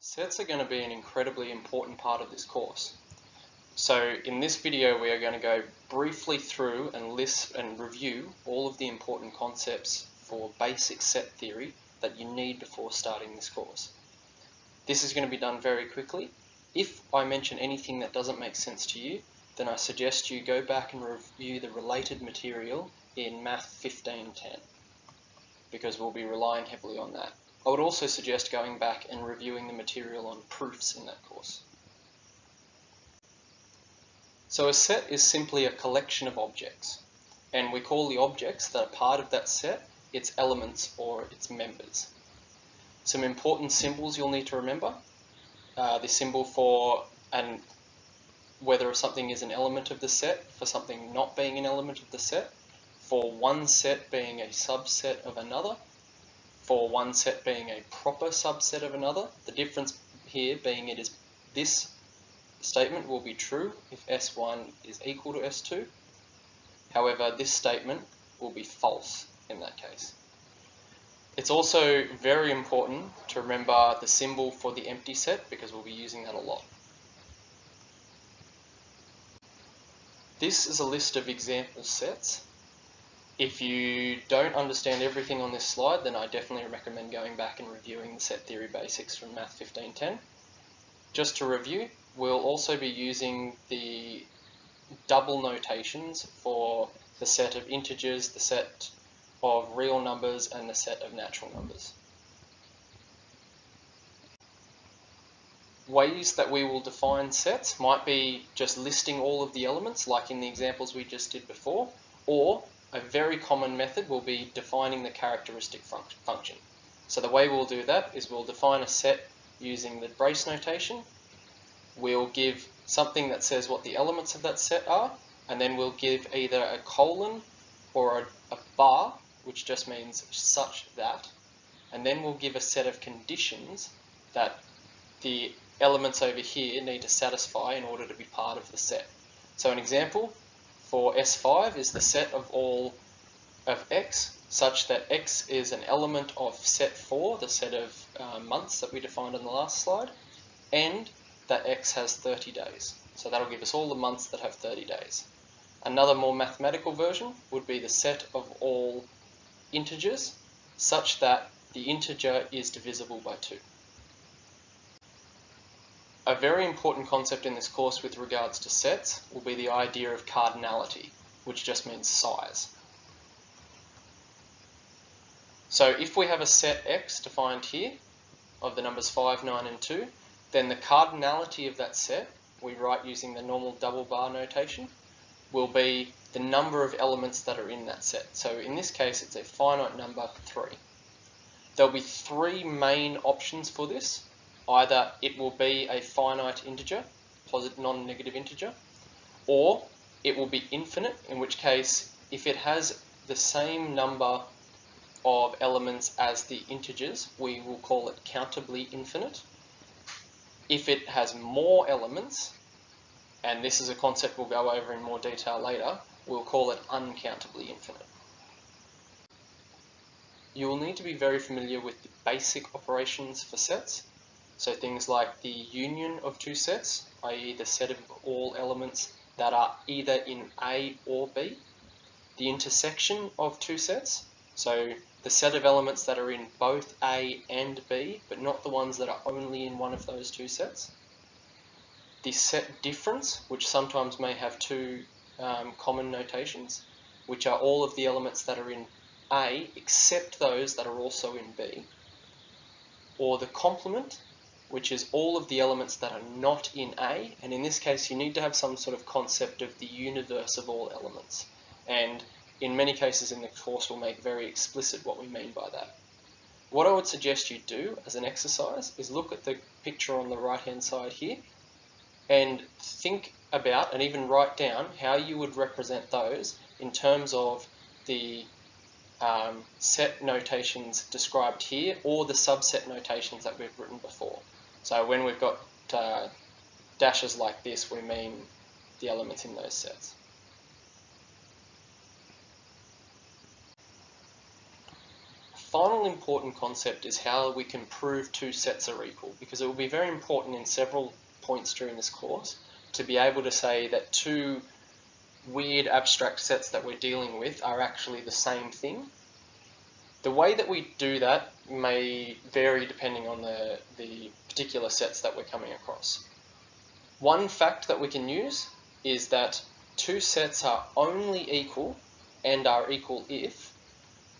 Sets are going to be an incredibly important part of this course. So in this video we are going to go briefly through and list and review all of the important concepts for basic set theory that you need before starting this course. This is going to be done very quickly. If I mention anything that doesn't make sense to you, then I suggest you go back and review the related material in Math 1510, because we'll be relying heavily on that. I would also suggest going back and reviewing the material on proofs in that course. So a set is simply a collection of objects, and we call the objects that are part of that set its elements or its members. Some important symbols you'll need to remember. The symbol for whether something is an element of the set, for something not being an element of the set, for one set being a subset of another, for one set being a proper subset of another. The difference here being it is this statement will be true if S1 is equal to S2. However, this statement will be false in that case. It's also very important to remember the symbol for the empty set, because we'll be using that a lot. This is a list of example sets. If you don't understand everything on this slide, then I definitely recommend going back and reviewing the set theory basics from Math 1510. Just to review, we'll also be using the double notations for the set of integers, the set of real numbers, and the set of natural numbers. Ways that we will define sets might be just listing all of the elements, like in the examples we just did before, or a very common method will be defining the characteristic function. So the way we'll do that is we'll define a set using the brace notation. We'll give something that says what the elements of that set are, and then we'll give either a colon or a bar, which just means such that, and then we'll give a set of conditions that the elements over here need to satisfy in order to be part of the set. So an example for S5 is the set of all of X, such that X is an element of set 4, the set of months that we defined on the last slide, and that X has 30 days. So that'll give us all the months that have 30 days. Another more mathematical version would be the set of all integers, such that the integer is divisible by 2. A very important concept in this course with regards to sets will be the idea of cardinality, which just means size. So if we have a set X defined here of the numbers 5, 9 and 2, then the cardinality of that set, we write using the normal double bar notation, will be the number of elements that are in that set. So in this case it's a finite number 3. There'll be 3 main options for this. Either it will be a finite integer, positive non-negative integer, or it will be infinite, in which case if it has the same number of elements as the integers, we will call it countably infinite. If it has more elements, and this is a concept we'll go over in more detail later, we'll call it uncountably infinite. You will need to be very familiar with the basic operations for sets. So things like the union of two sets, i.e. the set of all elements that are either in A or B. The intersection of two sets, so the set of elements that are in both A and B, but not the ones that are only in one of those two sets. The set difference, which sometimes may have 2 common notations, which are all of the elements that are in A except those that are also in B. Or the complement, which is all of the elements that are not in A, and in this case you need to have some sort of concept of the universe of all elements. And in many cases in the course we'll make very explicit what we mean by that. What I would suggest you do as an exercise is look at the picture on the right hand side here and think about and even write down how you would represent those in terms of the set notations described here or the subset notations that we've written before. So when we've got dashes like this, we mean the elements in those sets. final important concept is how we can prove two sets are equal, because it will be very important in several points during this course to be able to say that two weird abstract sets that we're dealing with are actually the same thing. The way that we do that may vary depending on the particular sets that we're coming across. One fact that we can use is that two sets are only equal and are equal if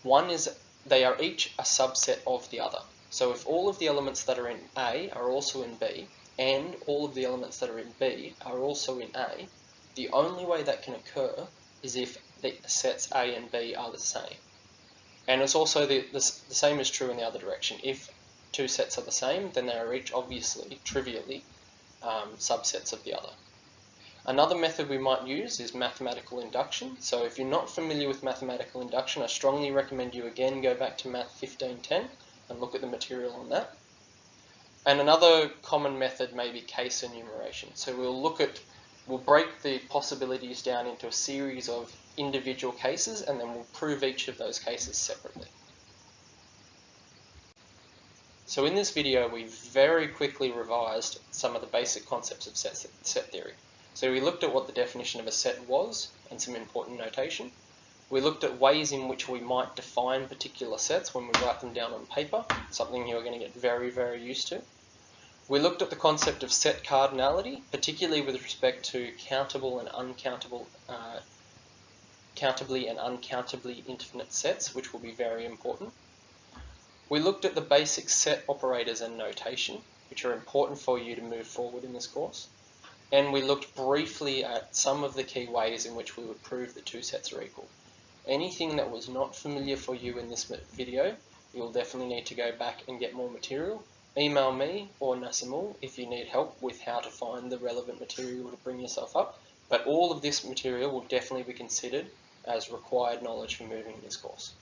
one is they are each a subset of the other. So if all of the elements that are in A are also in B, and all of the elements that are in B are also in A, the only way that can occur is if the sets A and B are the same. And it's also the same is true in the other direction. If two sets are the same, then they are each obviously, trivially, subsets of the other. Another method we might use is mathematical induction. So if you're not familiar with mathematical induction, I strongly recommend you again go back to Math 1510 and look at the material on that. And another common method may be case enumeration. So we'll break the possibilities down into a series of individual cases, and then we'll prove each of those cases separately. So in this video, we very quickly revised some of the basic concepts of set theory. So we looked at what the definition of a set was and some important notation. We looked at ways in which we might define particular sets when we write them down on paper, something you're going to get very, very used to. We looked at the concept of set cardinality, particularly with respect to countable and uncountable, countably and uncountably infinite sets, which will be very important. We looked at the basic set operators and notation, which are important for you to move forward in this course. And we looked briefly at some of the key ways in which we would prove that two sets are equal. Anything that was not familiar for you in this video, you'll definitely need to go back and get more material. Email me or Nasimul if you need help with how to find the relevant material to bring yourself up. But all of this material will definitely be considered as required knowledge for moving in this course.